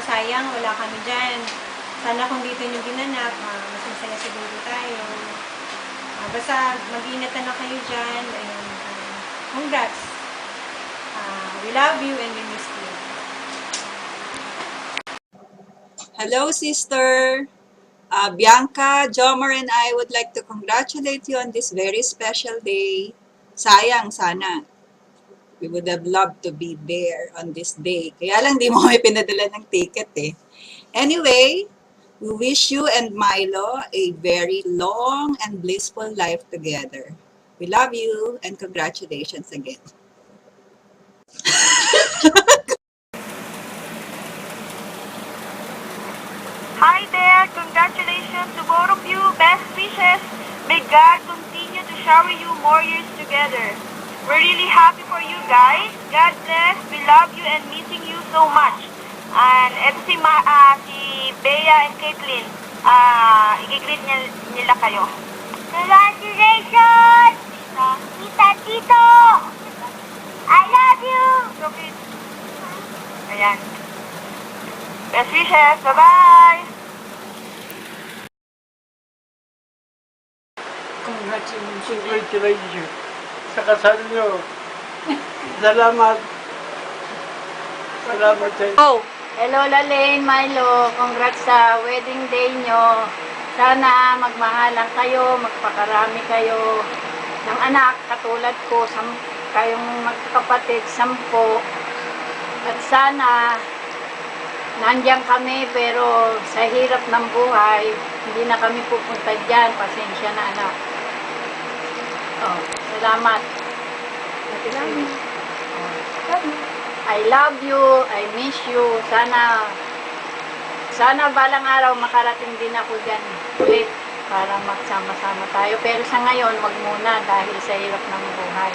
sayang, wala kami dyan. Sana kung dito nyo ginanap, mas masaya siguro tayo. Basta mag-ingat na kayo dyan. And, congrats. We love you and we miss you. Hello, sister. Bianca, Jomar, and I would like to congratulate you on this very special day. Sayang, sana. We would have loved to be there on this day. Kaya lang di mo kami pinadala ng ticket eh. Anyway, we wish you and Milo a very long and blissful life together. We love you and congratulations again. Hi there! Congratulations to both of you. Best wishes. May God continue to shower you more years together. We're really happy for you guys. God bless. We love you and missing you so much. And eto si Bea and Caitlin. I-greet nila kayo. Congratulations! Tita Tito! I love you! Okay. Ayan. Best wishes. Bye-bye! Congratulations sa kasal nyo. Salamat. Salamat sa inyo. Oh, hello Lalaine, Milo. Congrats sa wedding day nyo. Sana magmahalan kayo, magpakarami kayo ng anak katulad ko, kayong magkakapatid, 10. At sana nandiyan kami pero sa hirap ng buhay, hindi na kami pupunta dyan. Pasensya na anak. Oh, salamat. I love you, I miss you. Sana balang araw makarating din ako dyan ulit para magsama-sama tayo. Pero sa ngayon, wag muna dahil sa hirap ng buhay.